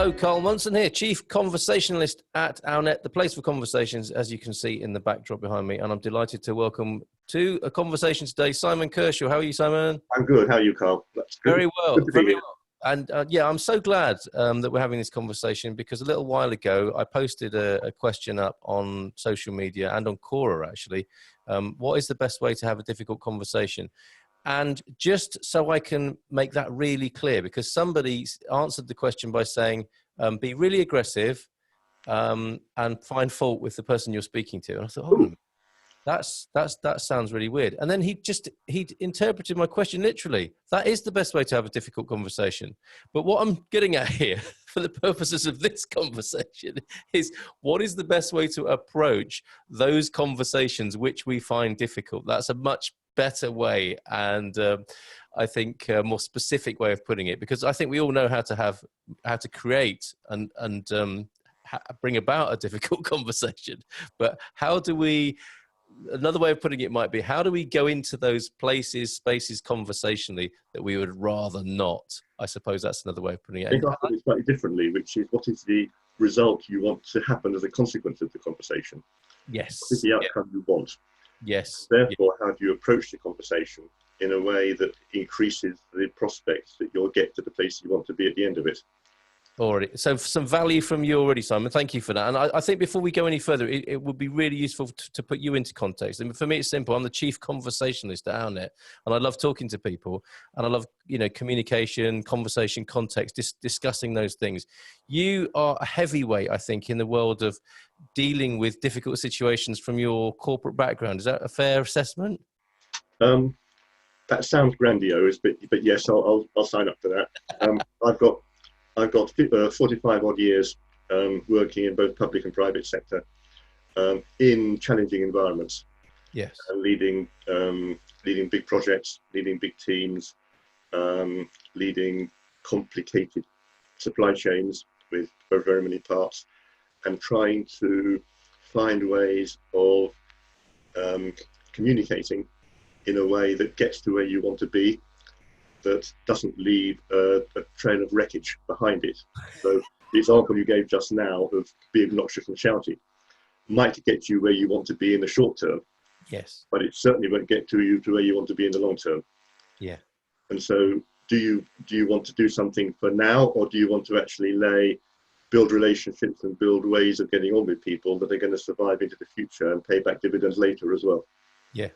Hello, Carl Munson here, Chief Conversationalist at OurNet, the place for conversations, as you can see in the backdrop behind me. And I'm delighted to welcome to a conversation today, Simon Kershaw. How are you, Simon? I'm good. How are you, Carl? That's good. Very well. Good to be Very here. well. And yeah, I'm so glad that we're having this conversation, because a little while ago, I posted a question up on social media and on Quora, actually. What is the best way to have a difficult conversation? And just so I can make that really clear, because somebody answered the question by saying, be really aggressive and find fault with the person you're speaking to. And I thought, hold on a minute. That sounds really weird. And then he interpreted my question literally. That is the best way to have a difficult conversation. But what I'm getting at here, for the purposes of this conversation, is what is the best way to approach those conversations which we find difficult? That's a much better way, and I think a more specific way of putting it, because I think we all know how to create and bring about a difficult conversation. But how do we? Another way of putting it might be, how do we go into those places, spaces conversationally that we would rather not? I suppose that's another way of putting it. I think I put it slightly differently, which is, what is the result you want to happen as a consequence of the conversation? Yes. What is the outcome you want? Yes. Therefore, how do you approach the conversation in a way that increases the prospects that you'll get to the place you want to be at the end of it? Already. So some value from you already, Simon. Thank you for that. And I think before we go any further, it would be really useful to put you into context. And for me, it's simple. I'm the chief conversationalist at OurNet, and I love talking to people, and I love, communication, conversation, context, discussing those things. You are a heavyweight, I think, in the world of dealing with difficult situations from your corporate background. Is that a fair assessment? That sounds grandiose, but yes, I'll sign up to that. I've got 45 odd years working in both public and private sector in challenging environments. Yes. Leading big projects, leading big teams, leading complicated supply chains with very many parts, and trying to find ways of communicating in a way that gets to where you want to be, that doesn't leave a trail of wreckage behind it. So the example you gave just now of being obnoxious and shouty might get you where you want to be in the short term. Yes. But it certainly won't get you to where you want to be in the long term. Yeah. And so do you want to do something for now, or do you want to actually build relationships and build ways of getting on with people that are going to survive into the future and pay back dividends later as well? Yeah.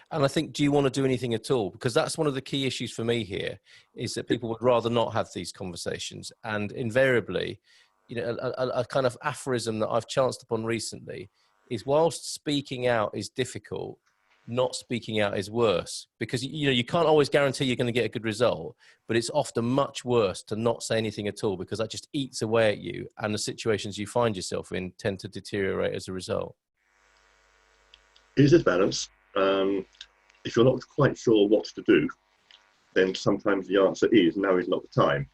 And I think, do you want to do anything at all? Because that's one of the key issues for me here, is that people would rather not have these conversations. And invariably, a kind of aphorism that I've chanced upon recently is, whilst speaking out is difficult, not speaking out is worse. Because, you can't always guarantee you're going to get a good result, but it's often much worse to not say anything at all, because that just eats away at you, and the situations you find yourself in tend to deteriorate as a result. It is a balance. If you're not quite sure what to do, then sometimes the answer is, now is not the time.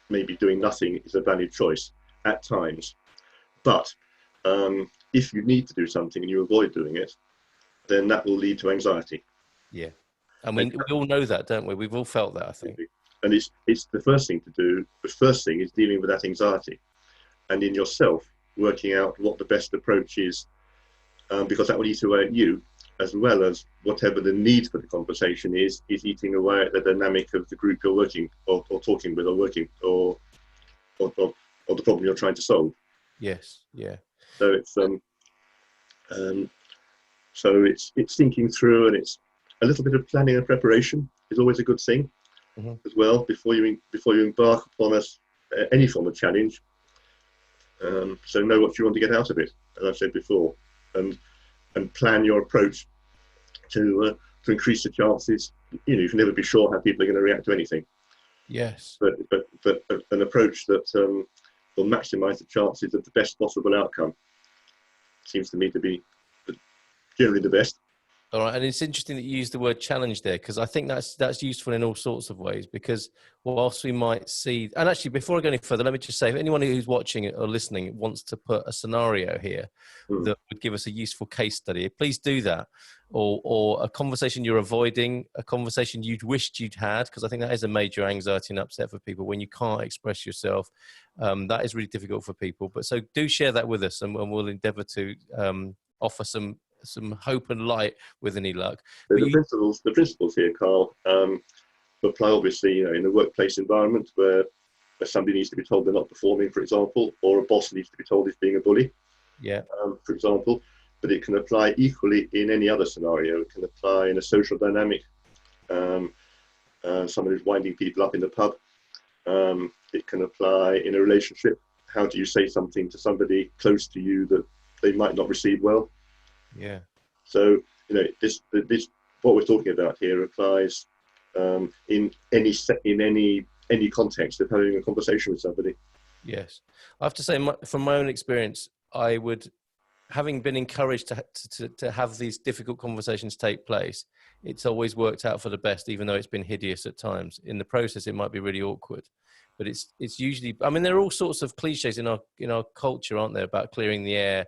Maybe doing nothing is a valid choice at times. But if you need to do something and you avoid doing it, then that will lead to anxiety. Yeah. And we all know that, don't we? We've all felt that, I think. And it's the first thing to do. The first thing is dealing with that anxiety, and in yourself working out what the best approach is, because that will eat away at you, as well as whatever the need for the conversation is eating away at the dynamic of the group you're working or talking with, or working or the problem you're trying to solve. Yes. Yeah. So it's thinking through, and it's a little bit of planning and preparation is always a good thing. Mm-hmm. As well, before you embark upon any form of challenge. So know what you want to get out of it, as I've said before, and plan your approach to increase the chances. You can never be sure how people are going to react to anything. Yes. But an approach that will maximise the chances of the best possible outcome seems to me to be generally the best. All right, and it's interesting that you use the word challenge there, because I think that's useful in all sorts of ways. Because whilst we might see, and actually before I go any further, let me just say, if anyone who's watching or listening wants to put a scenario here that would give us a useful case study, please do that. Or a conversation you're avoiding, a conversation you'd wished you'd had, because I think that is a major anxiety and upset for people when you can't express yourself, That is really difficult for people. But so do share that with us, and we'll endeavour to offer some hope and light with any luck. So But the principles here, Carl, apply obviously, in a workplace environment where somebody needs to be told they're not performing, for example, or a boss needs to be told he's being a bully, for example. But it can apply equally in any other scenario. It can apply in a social dynamic. Someone who's winding people up in the pub. It can apply in a relationship. How do you say something to somebody close to you that they might not receive well? Yeah. So this what we're talking about here applies in any context of having a conversation with somebody. Yes, I have to say, from my own experience, I would, having been encouraged to have these difficult conversations take place, it's always worked out for the best, even though it's been hideous at times. In the process, it might be really awkward, but it's usually. I mean, there are all sorts of cliches in our culture, aren't there, about clearing the air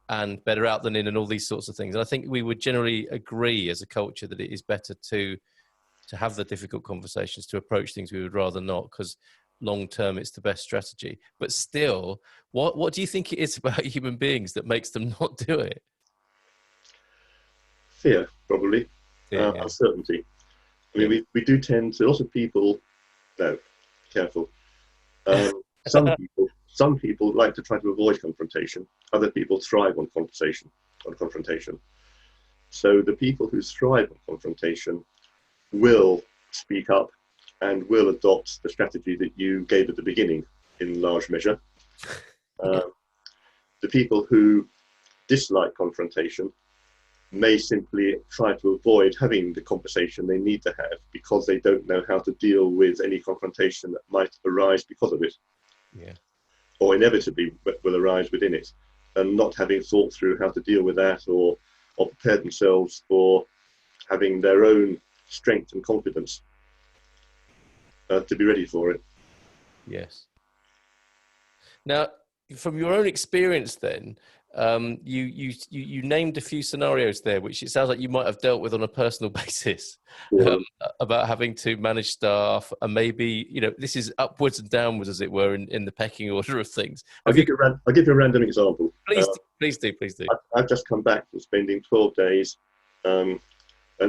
and better out than in, and all these sorts of things. And I think we would generally agree as a culture that it is better to have the difficult conversations, to approach things we would rather not, because long term it's the best strategy. But still, what do you think it is about human beings that makes them not do it? Fear, probably. Yeah. Uncertainty. I mean, we do tend to, lots of people, no, careful. Some people like to try to avoid confrontation. Other people thrive on confrontation. So the people who thrive on confrontation will speak up and will adopt the strategy that you gave at the beginning in large measure. The people who dislike confrontation may simply try to avoid having the conversation they need to have because they don't know how to deal with any confrontation that might arise because of it. Yeah. Or inevitably will arise within it, and not having thought through how to deal with that or prepare themselves for having their own strength and confidence to be ready for it. Yes. Now, from your own experience then, you named a few scenarios there, which it sounds like you might have dealt with on a personal basis, about having to manage staff, and maybe, this is upwards and downwards, as it were, in the pecking order of things. I'll give you a random example. Please do. I've just come back from spending 12 days and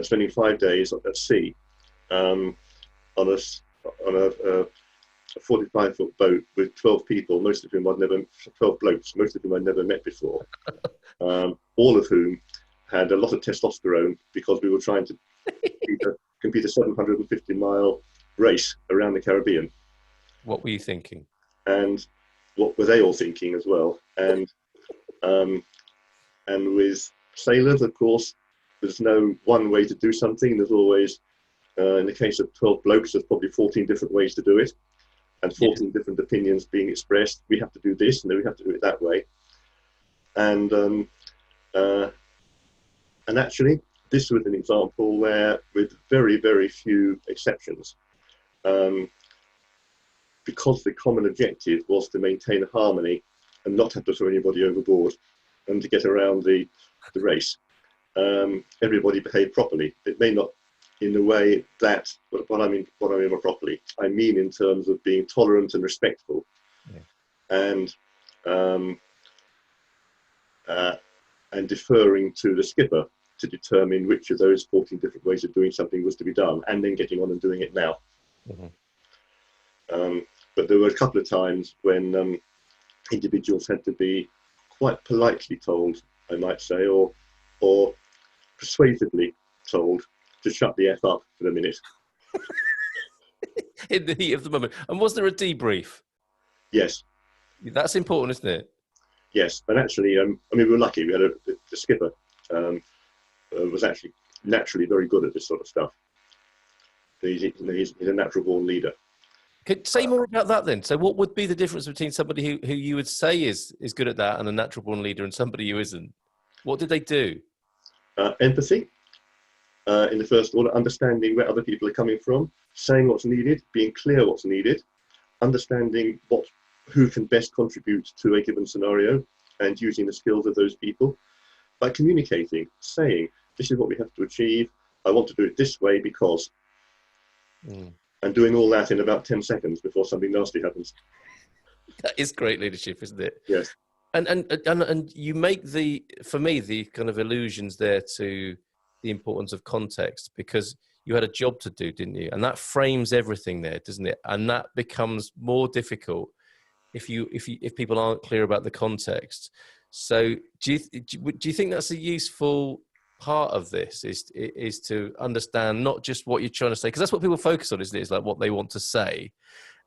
spending 5 days at sea on a 45-foot boat with 12 people, 12 blokes, most of whom I'd never met before, all of whom had a lot of testosterone because we were trying to compete a 750-mile race around the Caribbean. What were you thinking? And what were they all thinking as well? And with sailors, of course, there's no one way to do something. There's always, in the case of 12 blokes, there's probably 14 different ways to do it, and 14 different opinions being expressed. We have to do this, and then we have to do it that way. And actually, this was an example where, with very, very few exceptions, because the common objective was to maintain harmony and not have to throw anybody overboard and to get around the race, everybody behaved properly. It may not in the way that, what I mean by properly, I mean in terms of being tolerant and respectful, and deferring to the skipper to determine which of those 14 different ways of doing something was to be done, and then getting on and doing it now. But there were a couple of times when individuals had to be quite politely told, I might say, or persuasively told to shut the F up for a minute. In the heat of the moment. And was there a debrief? Yes. That's important, isn't it? Yes. And actually, we were lucky. We had the skipper was actually naturally very good at this sort of stuff. He's a natural born leader. Could say more about that then. So what would be the difference between somebody who you would say is good at that and a natural born leader and somebody who isn't? What did they do? Empathy. In the first order, understanding where other people are coming from, saying what's needed, being clear what's needed, understanding who can best contribute to a given scenario, and using the skills of those people by communicating, saying, this is what we have to achieve, I want to do it this way because, and doing all that in about 10 seconds before something nasty happens. That is great leadership, isn't it? Yes. And you make for me, the kind of allusions there to the importance of context, because you had a job to do, didn't you? And that frames everything there, doesn't it? And that becomes more difficult if people aren't clear about the context. So do you think that's a useful part of this, is to understand not just what you're trying to say, because that's what people focus on, isn't it? It's like what they want to say,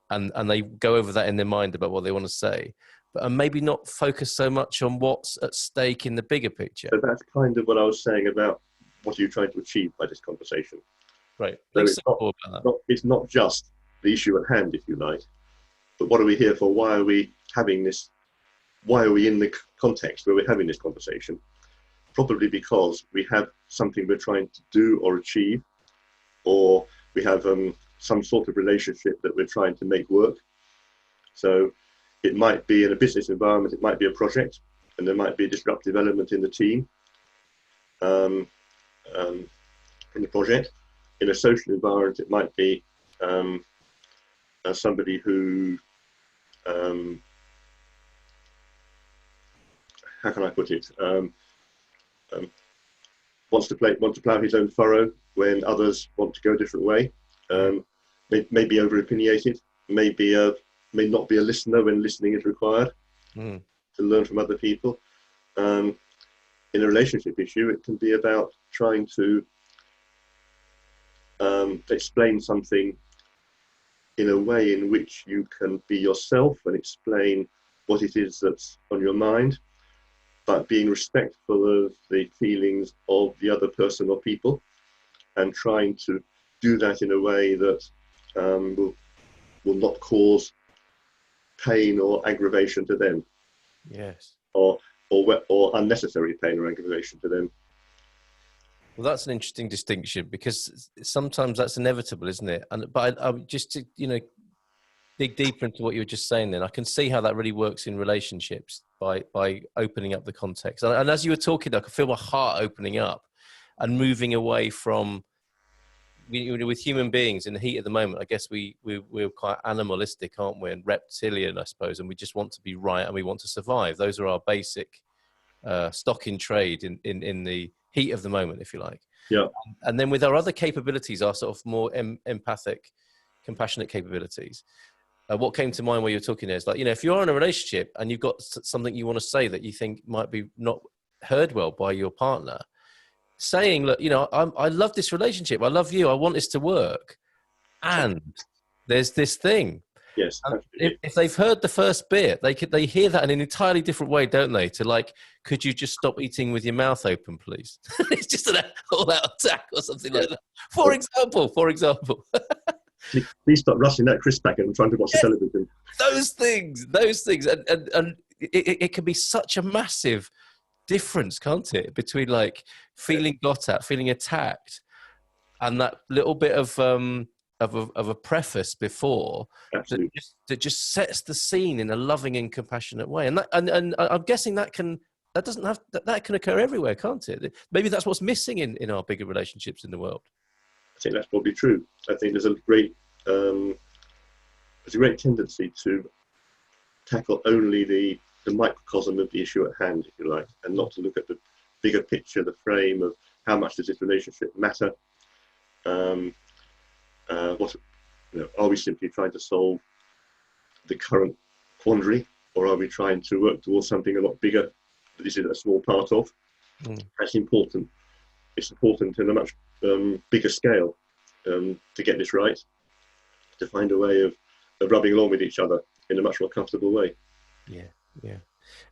and they go over that in their mind about what they want to say, but maybe not focus so much on what's at stake in the bigger picture. So that's kind of what I was saying about what are you trying to achieve by this conversation. Right. So it's not just the issue at hand, if you like, but what are we here for? Why are we having this? Why are we in the context where we're having this conversation? Probably because we have something we're trying to do or achieve, or we have some sort of relationship that we're trying to make work. So it might be in a business environment, it might be a project, and there might be a disruptive element in the team, in the project. In a social environment, it might be somebody who, how can I put it, wants to plough his own furrow when others want to go a different way. May be over opinionated, may not be a listener when listening is required, to learn from other people. In a relationship issue, it can be about trying to explain something in a way in which you can be yourself and explain what it is that's on your mind, but being respectful of the feelings of the other person or people, and trying to do that in a way that will not cause pain or aggravation to them. Yes. Or unnecessary pain or aggravation to them. Well, that's an interesting distinction, because sometimes that's inevitable, isn't it? But I just to dig deeper into what you were just saying, then I can see how that really works in relationships by opening up the context. And as you were talking, I could feel my heart opening up and moving away from, with human beings in the heat of the moment. I guess we're quite animalistic, aren't we? And reptilian, I suppose, and we just want to be right and we want to survive. Those are our basic stock in trade in the heat of the moment, if you like. Yeah. And then with our other capabilities, our sort of more empathic, compassionate capabilities, what came to mind while you were talking there is, like, if you're in a relationship and you've got something you want to say that you think might be not heard well by your partner, saying, look, I love this relationship. I love you. I want this to work. And there's this thing. Yes. If they've heard the first bit, they hear that in an entirely different way, don't they? To like, could you just stop eating with your mouth open, please? It's just an all-out attack or something like that. For example. Please stop rushing that crisp packet and trying to watch the television. Those things, and it can be such a massive difference, can't it, between like feeling got at, feeling attacked, and that little bit of a preface before that just sets the scene in a loving and compassionate way. And I'm guessing that can occur everywhere, can't it? Maybe that's what's missing in our bigger relationships in the world. I think that's probably true. I think there's a great tendency to tackle only the microcosm of the issue at hand, if you like, and not to look at the bigger picture, the frame of how much does this relationship matter. Are we simply trying to solve the current quandary, or are we trying to work towards something a lot bigger that this is a small part of? That's important. It's important in a much bigger scale to get this right, to find a way of rubbing along with each other in a much more comfortable way. Yeah.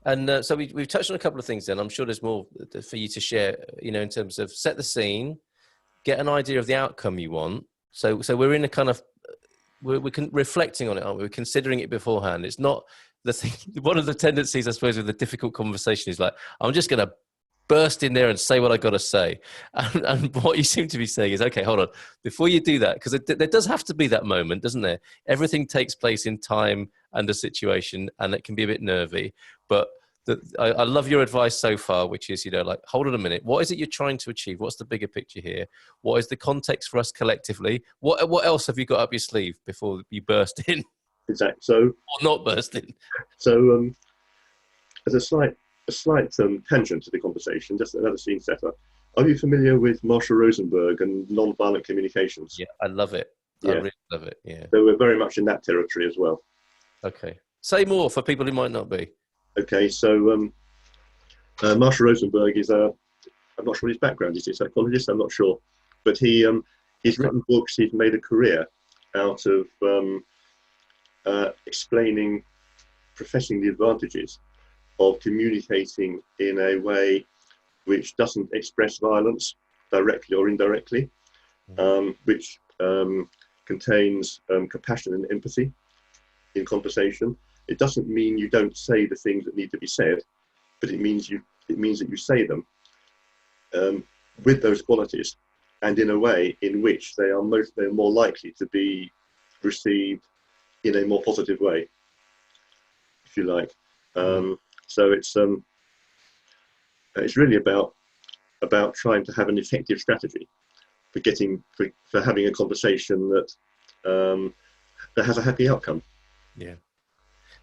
And so we've touched on a couple of things then. I'm sure there's more for you to share, in terms of set the scene, get an idea of the outcome you want. So we're in a kind of, we're reflecting on it, aren't we? We're considering it beforehand. It's not the thing. One of the tendencies, I suppose, with a difficult conversation is like, I'm just going to burst in there and say what I got to say. And what you seem to be saying is, okay, hold on. Before you do that, because there does have to be that moment, doesn't there? Everything takes place in time and a situation, and it can be a bit nervy. But I love your advice so far, which is, like, hold on a minute. What is it you're trying to achieve? What's the bigger picture here? What is the context for us collectively? What else have you got up your sleeve before you burst in? exactly. So, or not bursting. so as a slight tangent to the conversation, just another scene setter. Are you familiar with Marshall Rosenberg and non-violent communications? Yeah, I love it. I Yeah. really love it. Yeah. So we're very much in that territory as well. Okay. Say more for people who might not be. Okay, so Marshall Rosenberg is I'm not sure what his background is. He's a psychologist. I'm not sure, but he's written books. He's made a career out of professing the advantages of communicating in a way which doesn't express violence directly or indirectly, which contains compassion and empathy in conversation. It doesn't mean you don't say the things that need to be said, but it means that you say them with those qualities, and in a way in which they're more likely to be received in a more positive way, if you like. So it's really about trying to have an effective strategy for having a conversation that has a happy outcome. Yeah.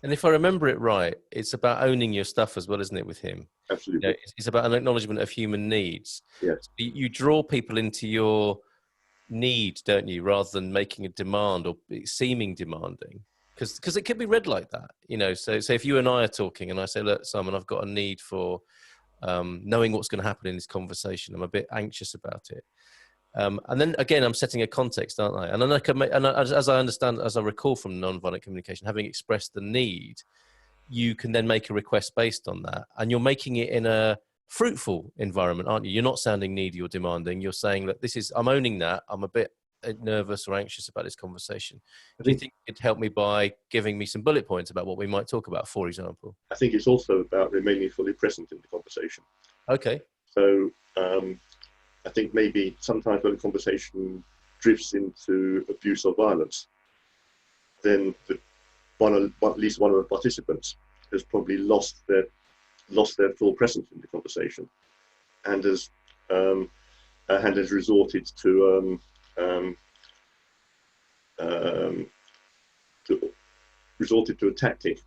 And if I remember it right, it's about owning your stuff as well, isn't it, with him? Absolutely. It's about an acknowledgement of human needs. Yes. So you draw people into your need, don't you, rather than making a demand or seeming demanding. Because it could be read like that, So if you and I are talking and I say, look, Simon, I've got a need for knowing what's going to happen in this conversation. I'm a bit anxious about it. And then again, I'm setting a context, aren't I? And then as I understand, as I recall from nonviolent communication, having expressed the need, you can then make a request based on that. And you're making it in a fruitful environment, aren't you? You're not sounding needy or demanding. You're saying that I'm owning that. I'm a bit nervous or anxious about this conversation. Do you think it'd help me by giving me some bullet points about what we might talk about, for example? I think it's also about remaining fully present in the conversation. Okay. So I think maybe sometimes when a conversation drifts into abuse or violence, then at least one of the participants has probably lost their full presence in the conversation, and has resorted to a tactic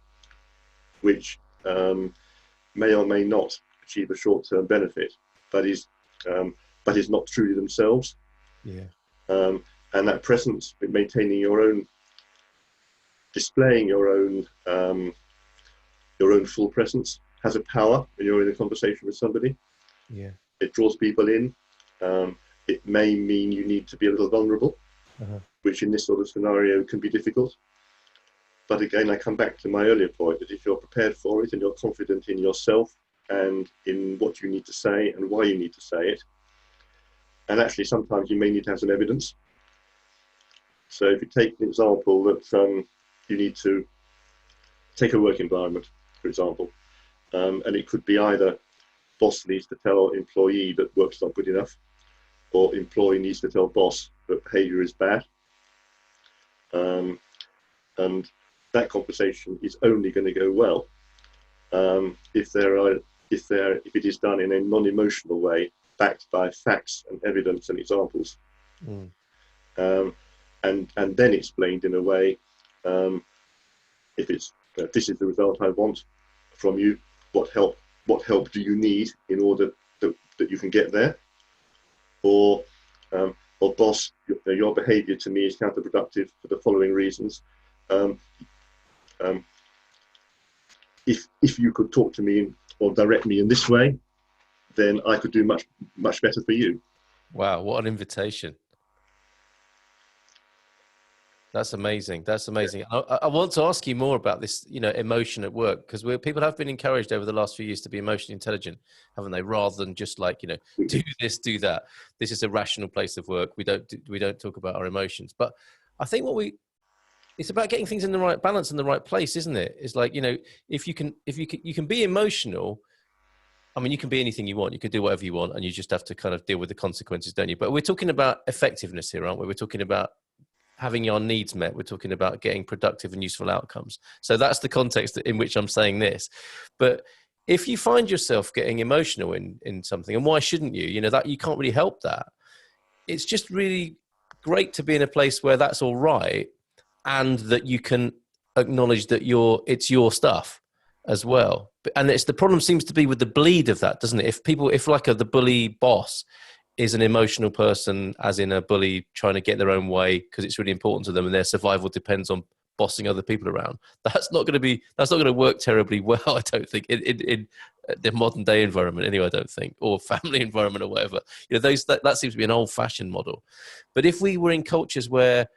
which may or may not achieve a short-term benefit, but is not truly themselves. Yeah. And that presence, maintaining your own, displaying your own full presence, has a power when you're in a conversation with somebody. Yeah. It draws people in. It may mean you need to be a little vulnerable, which in this sort of scenario can be difficult. But again, I come back to my earlier point that if you're prepared for it and you're confident in yourself and in what you need to say and why you need to say it, and actually sometimes you may need to have some evidence. So if you take an example that you need to take a work environment, for example, and it could be either boss needs to tell employee that work's not good enough, or employee needs to tell boss that behavior is bad. And that conversation is only going to go well if it is done in a non-emotional way, backed by facts and evidence and examples, and then explained in a way. If it's this is the result I want from you, what help do you need in order that you can get there, or boss, your behaviour to me is counterproductive for the following reasons. If you could talk to me or direct me in this way, then I could do much better for you. Wow, what an invitation. That's amazing. That's amazing. I want to ask you more about this, emotion at work, because people have been encouraged over the last few years to be emotionally intelligent, haven't they? Rather than just do this, do that. This is a rational place of work. We don't talk about our emotions. But I think it's about getting things in the right balance, in the right place, isn't it? It's like, if you can be emotional. I mean, you can be anything you want. You can do whatever you want, and you just have to kind of deal with the consequences, don't you? But we're talking about effectiveness here, aren't we? We're talking about having your needs met. We're talking about getting productive and useful outcomes. So that's the context in which I'm saying this. But if you find yourself getting emotional in something, and why shouldn't you? That you can't really help that. It's just really great to be in a place where that's all right, and that you can acknowledge that it's your stuff as well. And the problem seems to be with the bleed of that, doesn't it? If like the bully boss is an emotional person, as in a bully trying to get their own way because it's really important to them and their survival depends on bossing other people around, that's not going to work terribly well, I don't think, in the modern day environment anyway, I don't think, or family environment or whatever. That seems to be an old fashioned model. But if we were in cultures where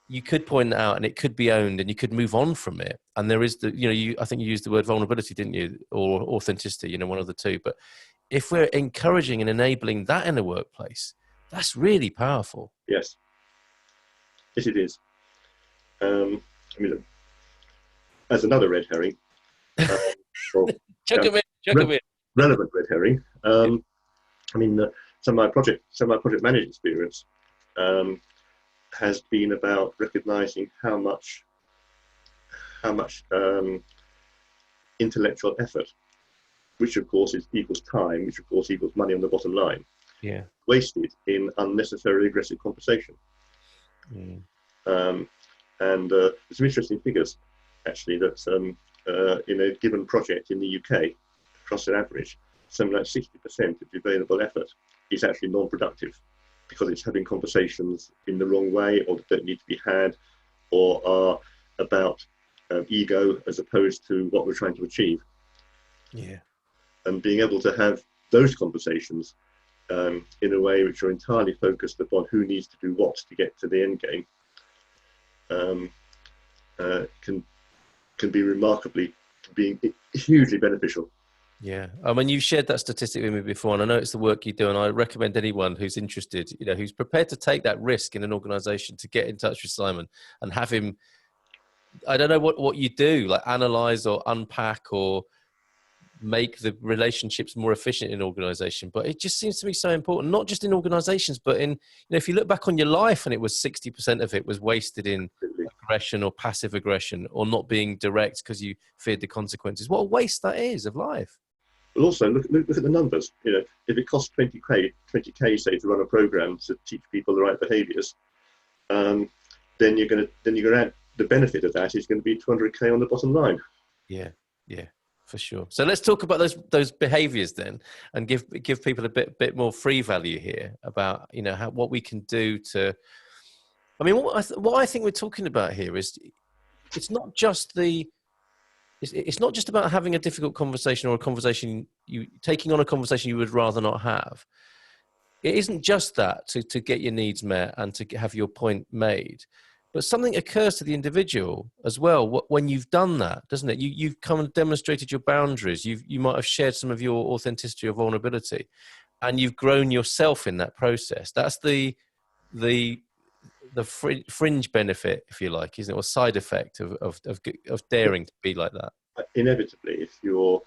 you could point it out and it could be owned and you could move on from it, and there is I think you used the word vulnerability, didn't you, or authenticity, one of the two. But if we're encouraging and enabling that in the workplace, that's really powerful. Yes, it is. As another red herring, chuck 'em in. Relevant red herring. Some of my project management experience has been about recognizing how much intellectual effort, which of course equals time, which of course equals money on the bottom line, wasted in unnecessarily aggressive conversation. And there's some interesting figures actually that in a given project in the UK, across an average, something like 60% of the available effort is actually non-productive because it's having conversations in the wrong way, or that don't need to be had, or are about ego as opposed to what we're trying to achieve. Yeah. And being able to have those conversations in a way which are entirely focused upon who needs to do what to get to the end game can be remarkably, being hugely beneficial. Yeah. I mean, you shared that statistic with me before, and I know it's the work you do, and I recommend anyone who's interested, who's prepared to take that risk in an organization, to get in touch with Simon and have him, I don't know what you do, like analyze or unpack or make the relationships more efficient in organization. But it just seems to be so important, not just in organizations, but in, if you look back on your life and it was 60% of it was wasted in aggression or passive aggression or not being direct because you feared the consequences. What a waste that is of life. But also look at the numbers. If it costs 20k say to run a program to teach people the right behaviours, then you're going to add, the benefit of that is going to be 200k on the bottom line. Yeah, for sure. So let's talk about those behaviours then, and give people a bit more free value here about what we can do to. I mean, what I think we're talking about here is it's not just it's not just about having a difficult conversation or a conversation taking on a conversation you would rather not have. It isn't just that to get your needs met and to have your point made, but something occurs to the individual as well when you've done that, doesn't it? You've come and demonstrated your boundaries. You might have shared some of your authenticity or vulnerability, and you've grown yourself in that process. That's the fringe benefit, if you like, isn't it, or side effect of daring to be like that? Inevitably, if you're,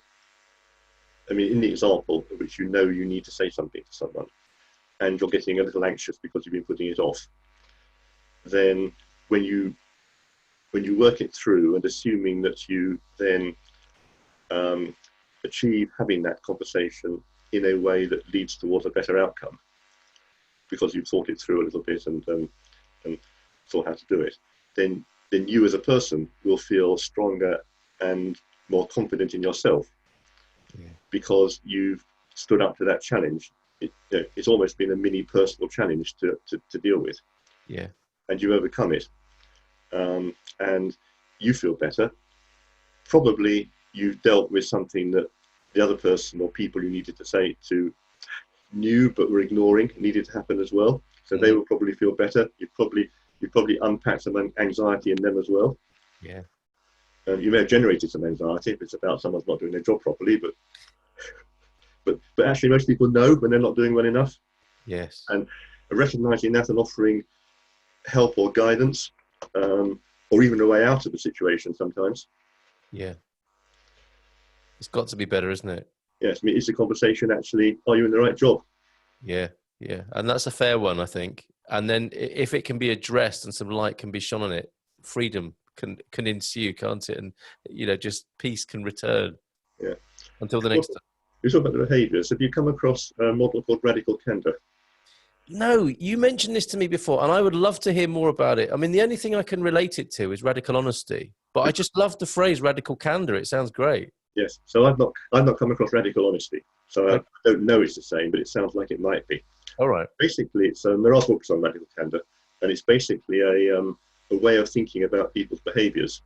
in the example in which you need to say something to someone, and you're getting a little anxious because you've been putting it off, then when you work it through, and assuming that you then achieve having that conversation in a way that leads towards a better outcome, because you've thought it through a little bit and thought how to do it, then you as a person will feel stronger and more confident in yourself, because you've stood up to that challenge. It's almost been a mini personal challenge to deal with, and you overcome it, and you feel better. Probably you've dealt with something that the other person or people you needed to say to knew but were ignoring needed to happen as well, so they will probably feel better. You've probably unpacked some anxiety in them as well. You may have generated some anxiety if it's about someone's not doing their job properly, but actually most people know when they're not doing well enough. And recognizing that and offering help or guidance, or even a way out of the situation sometimes. It's got to be better, isn't it? Yes, it's a conversation actually, are you in the right job? And that's a fair one, I think. And then if it can be addressed and some light can be shone on it, freedom can ensue, can't it? And just peace can return. Until the next time. You talk about the behaviours. Have you come across a model called radical candor? No, you mentioned this to me before, and I would love to hear more about it. I mean, the only thing I can relate it to is radical honesty, but I just love the phrase radical candor. It sounds great. Yes. So I've not come across radical honesty. So I Okay. don't know it's the same, but it sounds like it might be. All right. Basically, it's there are books on radical candor, and it's basically a way of thinking about people's behaviours.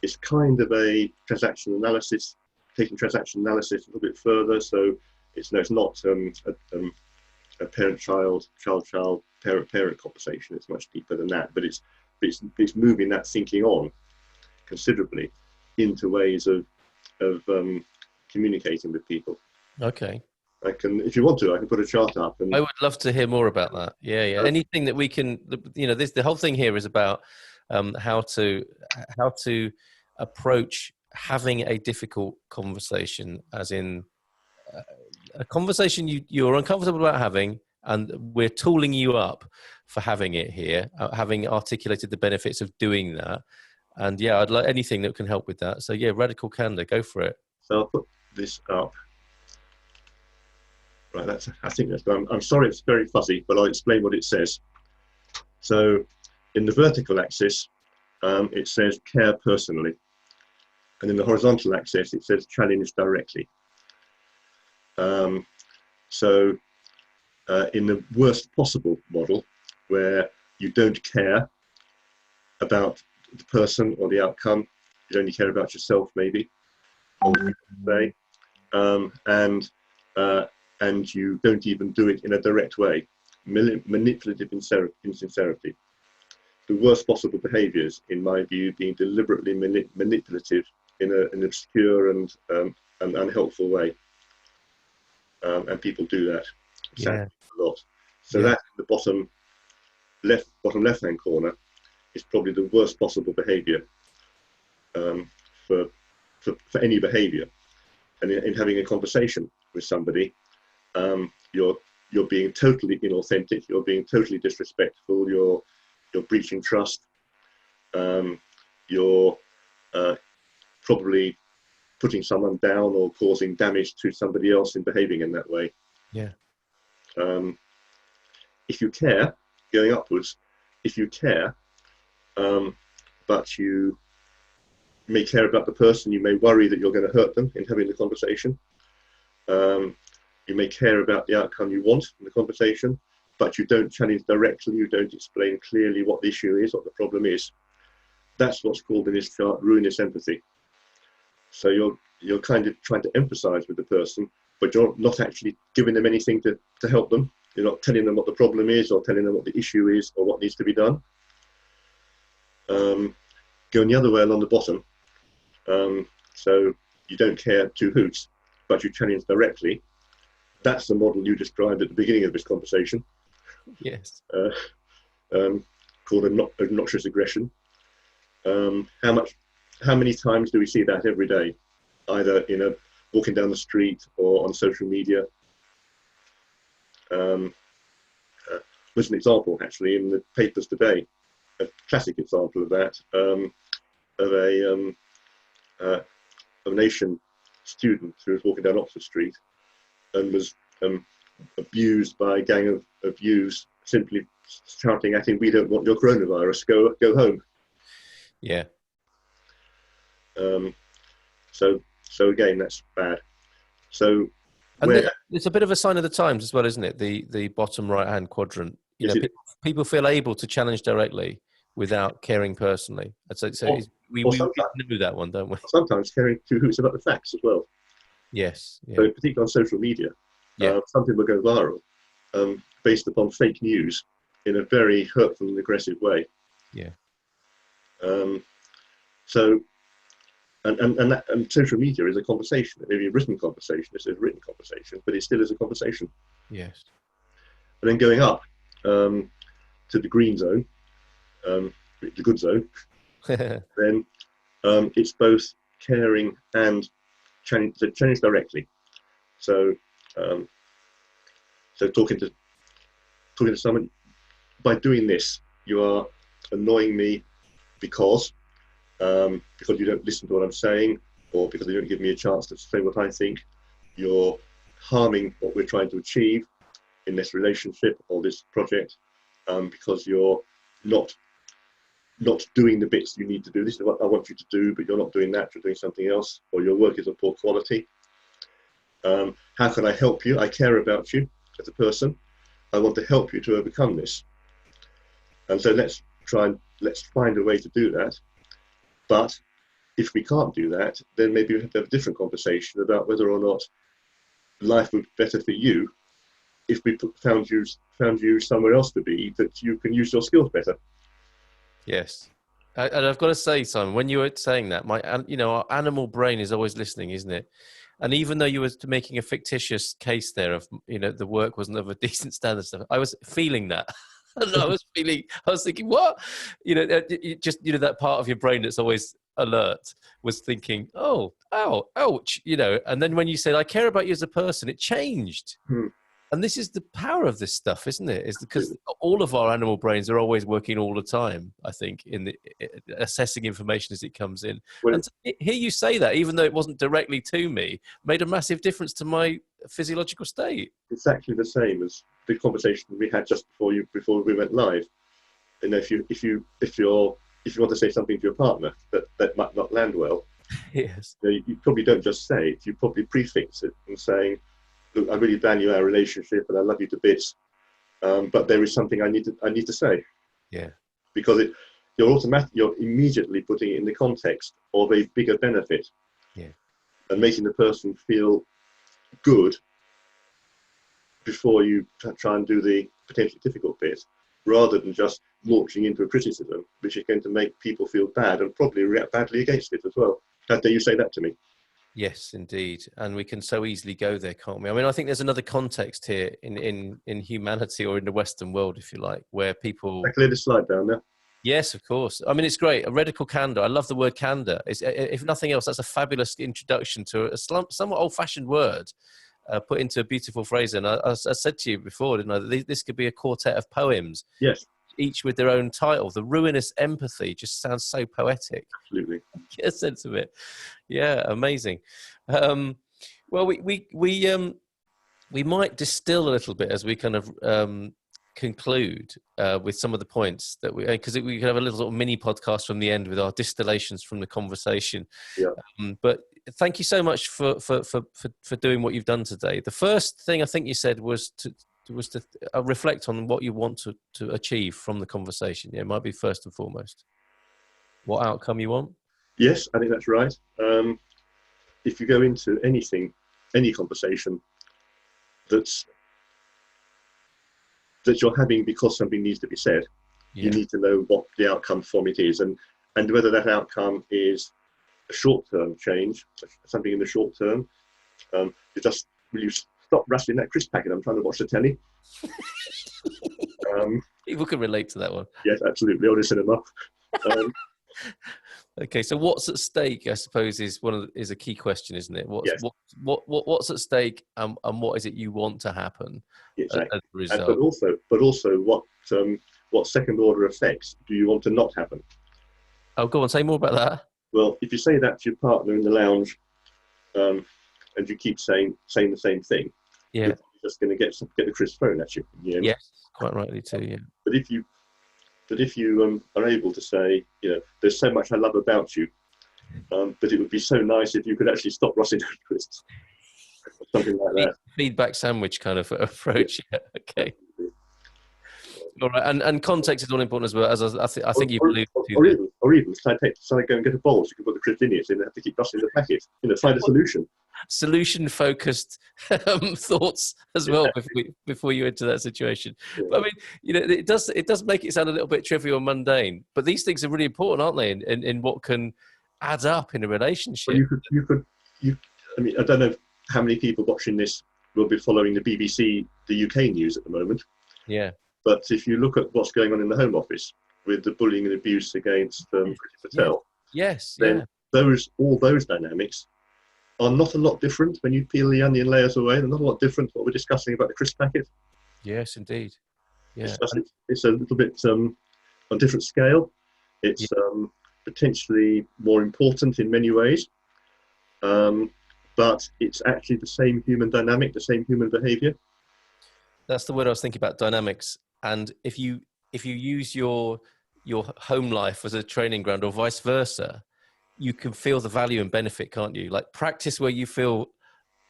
It's kind of a transaction analysis, taking transaction analysis a little bit further. So it's not a parent-child, child-child, parent-parent conversation. It's much deeper than that, but it's moving that thinking on considerably into ways of communicating with people. Okay. I can, if you want to, I can put a chart up. And I would love to hear more about that. Yeah, yeah. Anything that we can, the whole thing here is about how to approach having a difficult conversation, as in a conversation you're uncomfortable about having, and we're tooling you up for having it here, having articulated the benefits of doing that. And yeah, I'd like anything that can help with that. So yeah, radical candor, go for it. so I'll put this up. Right, I think that's done. I'm sorry it's very fuzzy, but I'll explain what it says. So in the vertical axis, it says care personally. And in the horizontal axis, it says challenge directly. So in the worst possible model, where you don't care about the person or the outcome, you only care about yourself maybe, or say, and you don't even do it in a direct way, manipulative insincerity. The worst possible behaviours, in my view, being deliberately manipulative in an obscure and unhelpful way, and people do that Yeah. a lot. So that in the bottom left-hand corner is probably the worst possible behaviour for any behaviour. And in having a conversation with somebody, you're being totally inauthentic, you're being totally disrespectful, you're breaching trust, you're probably putting someone down or causing damage to somebody else in behaving in that way. Yeah. If you care, going upwards, if you care, but you may care about the person, you may worry that you're going to hurt them in having the conversation. You may care about the outcome you want in the conversation, but you don't challenge directly, you don't explain clearly what the issue is, what the problem is. That's what's called in this chart ruinous empathy. So you're kind of trying to emphasize with the person, but you're not actually giving them anything to help them. You're not telling them what the problem is, or telling them what the issue is, or what needs to be done. Going the other way along the bottom, so you don't care two hoots, but you challenge directly. That's the model you described at the beginning of this conversation. Yes. Called obnoxious aggression. How many times do we see that every day, either walking down the street or on social media? There's an example actually in the papers today, a classic example of that, of an Asian student who was walking down Oxford Street and was abused by a gang of youths, simply shouting at him, "We don't want your coronavirus, go home." Yeah. So again, that's bad. So it's a bit of a sign of the times as well, isn't it? The bottom right-hand quadrant. People feel able to challenge directly without caring personally. We know that one, don't we? Sometimes caring two hoots about the facts as well. Yes. Yeah. So particularly on social media, some people go viral based upon fake news in a very hurtful and aggressive way. Yeah. So, and social media is a conversation. Maybe a written conversation. It's a written conversation, but it still is a conversation. Yes. And then going up to the green zone, the good zone, then it's both caring and challenge directly. So, talking to someone, by doing this, you are annoying me because you don't listen to what I'm saying, or because you don't give me a chance to say what I think. You're harming what we're trying to achieve in this relationship or this project because you're not doing the bits you need to do. This is what I want you to do, but you're not doing that, you're doing something else, or your work is of poor quality. How can I help you? I care about you as a person. I want to help you to overcome this. And so let's find a way to do that. But if we can't do that, then maybe we have to have a different conversation about whether or not life would be better for you if we found you somewhere else to be, that you can use your skills better. Yes. And I've got to say, Simon, when you were saying that, our animal brain is always listening, isn't it? And even though you were making a fictitious case there of, the work wasn't of a decent standard stuff, I was feeling that. And I was thinking, what? That part of your brain that's always alert was thinking, oh, ouch, and then when you said, I care about you as a person, it changed. And this is the power of this stuff, isn't it? It's because all of our animal brains are always working all the time, I think, in assessing information as it comes in. Well, and to hear you say that, even though it wasn't directly to me, made a massive difference to my physiological state. Exactly the same as the conversation we had just before we went live. If you want to say something to your partner that might not land well, yes, you probably don't just say it. You probably prefix it and saying, look, I really value our relationship and I love you to bits, but there is something I need to say. Yeah. Because you're immediately putting it in the context of a bigger benefit. Yeah. And making the person feel good before you try and do the potentially difficult bit, rather than just launching into a criticism, which is going to make people feel bad and probably react badly against it as well. How dare you say that to me? Yes, indeed. And we can so easily go there, can't we? I mean, I think there's another context here in humanity, or in the Western world, if you like, where people... I clear the slide down there. Yes, of course. I mean, it's great. A radical candor. I love the word candor. If nothing else, that's a fabulous introduction to a somewhat old-fashioned word put into a beautiful phrase. And I said to you before, didn't I, that this could be a quartet of poems. Yes. Each with their own title. The Ruinous Empathy just sounds so poetic. Absolutely. Get a sense of it. Yeah, amazing. Well, we might distill a little bit as we kind of conclude with some of the points that because we could have a little sort of mini podcast from the end with our distillations from the conversation. Yeah. But thank you so much for doing what you've done today. The first thing I think you said was to reflect on what you want to achieve from the conversation. Yeah, it might be first and foremost. What outcome you want? Yes, I think that's right. If you go into any conversation that you're having because something needs to be said, you need to know what the outcome from it is, and whether that outcome is a short-term change, something in the short term. Will you stop rustling that crisp packet? I'm trying to watch the telly. People can relate to that one. Yes, absolutely. Or the cinema. Okay, so what's at stake, I suppose, is a key question, isn't it? What's at stake, and what is it you want to happen? Exactly. As a result? But also, what second order effects do you want to not happen? Oh, go on, say more about that. Well, if you say that to your partner in the lounge, and you keep saying the same thing, you're just going to get the crisp thrown at you. Yes, quite rightly too. Yeah. But if you are able to say, there's so much I love about you, but it would be so nice if you could actually stop rustling those crisps, or something like that. Feedback sandwich kind of approach. Yeah. Okay. All right, and context is all important as well, as I think you've alluded to. Or even, shall I go and get a bowl so you can put the crisp in it, so you don't have to keep rustling the packet. Find a solution. Solution-focused thoughts as well before you enter that situation. Yeah. But I mean, it does make it sound a little bit trivial and mundane, but these things are really important, aren't they? In what can add up in a relationship. Well, I mean, I don't know how many people watching this will be following the BBC, the UK news at the moment. Yeah. But if you look at what's going on in the Home Office with the bullying and abuse against Priti Patel, then all those dynamics are not a lot different when you peel the onion layers away. They're not a lot different to what we're discussing about the crisp packet. Yes, indeed. Yeah. It's a little bit on a different scale. It's potentially more important in many ways, but it's actually the same human dynamic, the same human behaviour. That's the word I was thinking about, dynamics. And if you use your home life as a training ground or vice versa, you can feel the value and benefit, can't you? Like practice where you feel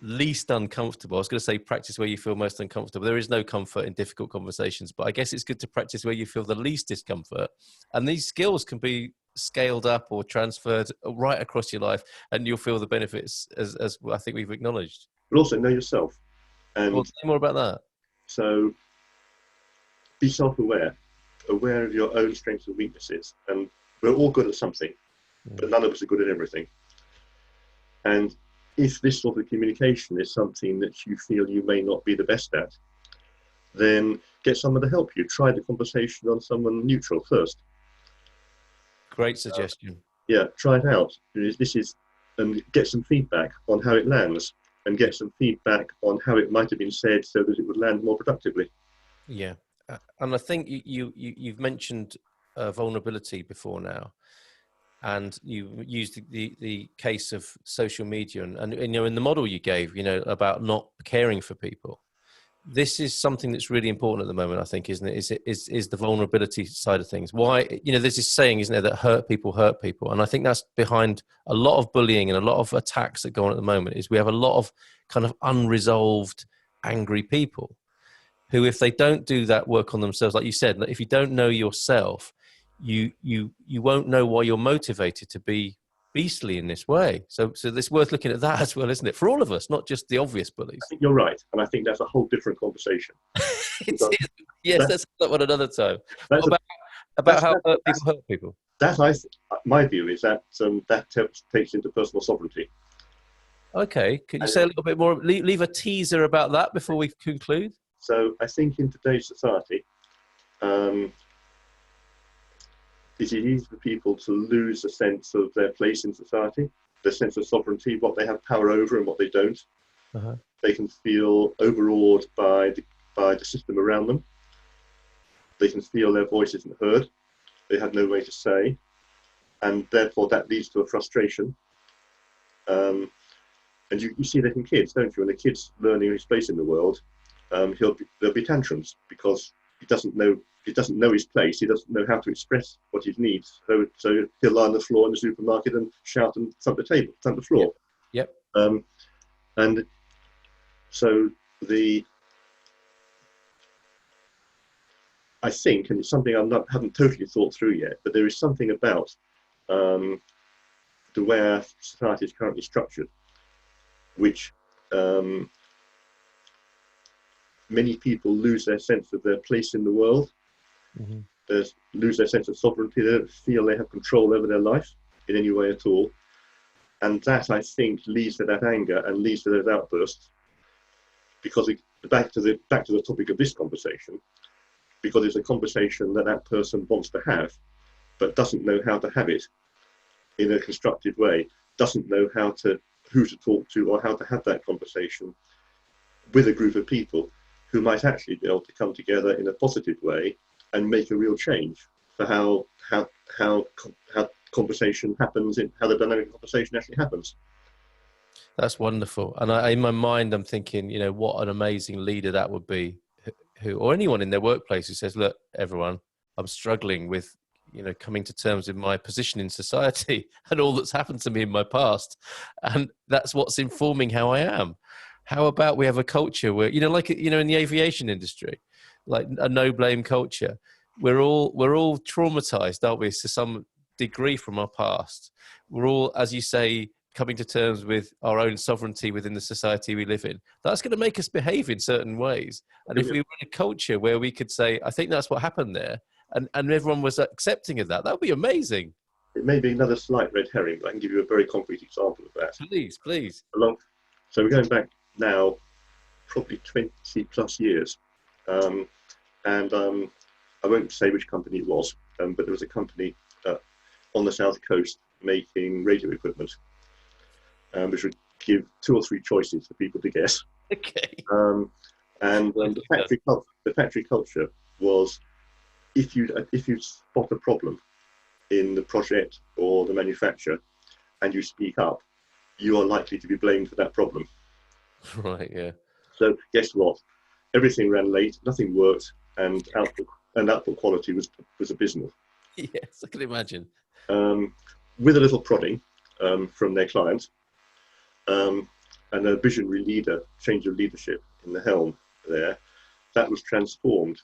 least uncomfortable. I was going to say practice where you feel most uncomfortable. There is no comfort in difficult conversations, but I guess it's good to practice where you feel the least discomfort. And these skills can be scaled up or transferred right across your life, and you'll feel the benefits as I think we've acknowledged. But also know yourself. And well, say more about that. So be self-aware, aware of your own strengths and weaknesses. And we're all good at something, but none of us are good at everything. And if this sort of communication is something that you feel you may not be the best at, then get someone to help you. Try the conversation on someone neutral first. Great suggestion. Yeah, try it out. And get some feedback on how it lands, and get some feedback on how it might have been said so that it would land more productively. Yeah, and I think you've mentioned vulnerability before now, and you used the case of social media, and you know, in the model you gave, you know, about not caring for people. This is something that's really important at the moment, I think, isn't it? Is the vulnerability side of things. Why, you know, there's this saying, isn't there, that hurt people, and I think that's behind a lot of bullying and a lot of attacks that go on at the moment. Is we have a lot of kind of unresolved, angry people who, if they don't do that work on themselves, like you said, if you don't know yourself, you won't know why you're motivated to be beastly in this way. So it's worth looking at that as well, isn't it? For all of us, not just the obvious bullies. I think you're right, and I think that's a whole different conversation. Yes, that's one another time. About how people hurt people. My view is that that takes into personal sovereignty. Okay, can you say a little bit more? Leave a teaser about that before we conclude. So I think in today's society, it is easy for people to lose a sense of their place in society, their sense of sovereignty, what they have power over and what they don't. Uh-huh. They can feel overawed by the system around them. They can feel their voice isn't heard. They have no way to say, and therefore that leads to a frustration. And you see that in kids, don't you? When a kid's learning his place in the world, there'll be tantrums because he doesn't know his place. He doesn't know how to express what he needs. So he'll lie on the floor in the supermarket and shout and thump the floor. Yep. And so I think, and it's something haven't totally thought through yet, but there is something about the way our society is currently structured, which many people lose their sense of their place in the world. Mm-hmm. They lose their sense of sovereignty. They don't feel they have control over their life in any way at all. And that, I think, leads to that anger and leads to those outbursts. Because back to the topic of this conversation, because it's a conversation that person wants to have, but doesn't know how to have it in a constructive way, doesn't know who to talk to or how to have that conversation with a group of people who might actually be able to come together in a positive way and make a real change for how conversation happens, how the dynamic conversation actually happens. That's wonderful. And in my mind, I'm thinking, you know, what an amazing leader that would be, or anyone in their workplace who says, look, everyone, I'm struggling with, you know, coming to terms with my position in society and all that's happened to me in my past. And that's what's informing how I am. How about we have a culture where, you know, like, you know, in the aviation industry, like a no blame culture, we're all traumatized, aren't we, to some degree from our past. We're all, as you say, coming to terms with our own sovereignty within the society we live in. That's going to make us behave in certain ways. And if we were in a culture where we could say, I think that's what happened there, and everyone was accepting of that, that would be amazing. It may be another slight red herring, but I can give you a very concrete example of that. Please. So we're going back now probably 20 plus years. And I won't say which company it was, but there was a company on the south coast making radio equipment, which would give 2 or 3 choices for people to guess. Okay. The factory culture was, if you spot a problem in the project or the manufacture and you speak up, you are likely to be blamed for that problem. Right, yeah. So guess what? everything ran late, nothing worked, and output quality was abysmal. Yes, I can imagine. With a little prodding from their client, and a visionary leader, change of leadership in the helm there, that was transformed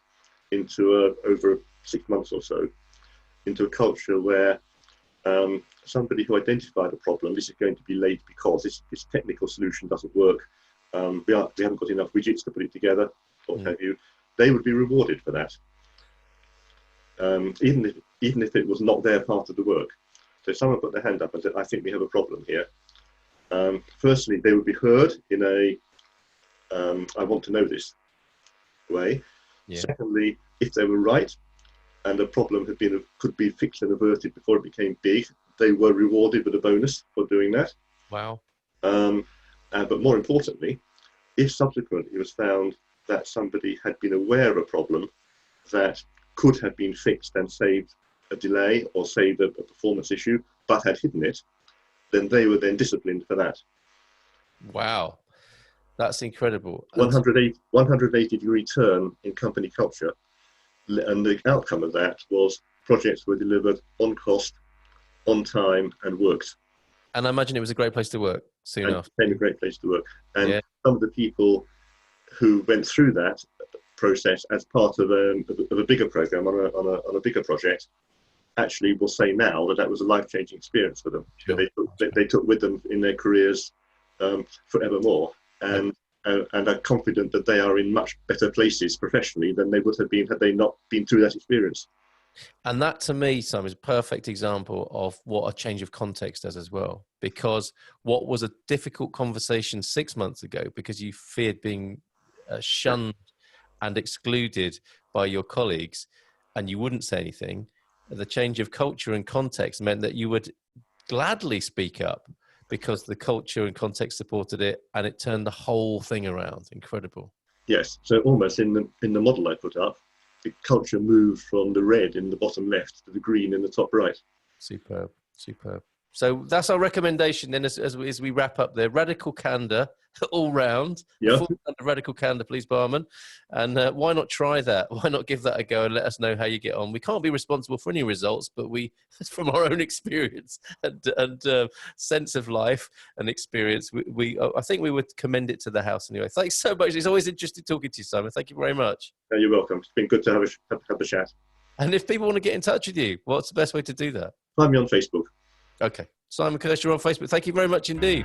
into over 6 months or so, into a culture where somebody who identified a problem, this is going to be late because this technical solution doesn't work, we haven't got enough widgets to put it together, what have you, they would be rewarded for that, even if it was not their part of the work. So someone put their hand up and said, I think we have a problem here. Firstly, they would be heard in a I want to know this way. Yeah. Secondly, if they were right and the problem could be fixed and averted before it became big, they were rewarded with a bonus for doing that. Wow. But more importantly, if subsequently it was found that somebody had been aware of a problem that could have been fixed and saved a delay or saved a performance issue, but had hidden it, then they were then disciplined for that. Wow. That's incredible. 180-degree turn in company culture. And the outcome of that was projects were delivered on cost, on time, and worked. And I imagine it was a great place to work soon after. It became a great place to work. And some of the people who went through that process as part of a bigger program on a bigger project actually will say now that was a life-changing experience for them. Sure. They took with them in their careers forevermore, and are confident that they are in much better places professionally than they would have been had they not been through that experience. And that, to me, Simon, is a perfect example of what a change of context does as well. Because what was a difficult conversation 6 months ago, because you feared being shunned and excluded by your colleagues, and you wouldn't say anything, the change of culture and context meant that you would gladly speak up because the culture and context supported it, and it turned the whole thing around. Incredible. Yes. So almost in the model I put up, the culture moved from the red in the bottom left to the green in the top right. Superb, superb. So that's our recommendation then as we wrap up there. Radical candor all round. Yeah. Radical candor, please, barman. And why not try that? Why not give that a go and let us know how you get on? We can't be responsible for any results, but from our own experience and sense of life and experience, I think we would commend it to the house anyway. Thanks so much. It's always interesting talking to you, Simon. Thank you very much. You're welcome. It's been good to have the chat. And if people want to get in touch with you, what's the best way to do that? Find me on Facebook. Okay. Simon Kershaw on Facebook. Thank you very much indeed.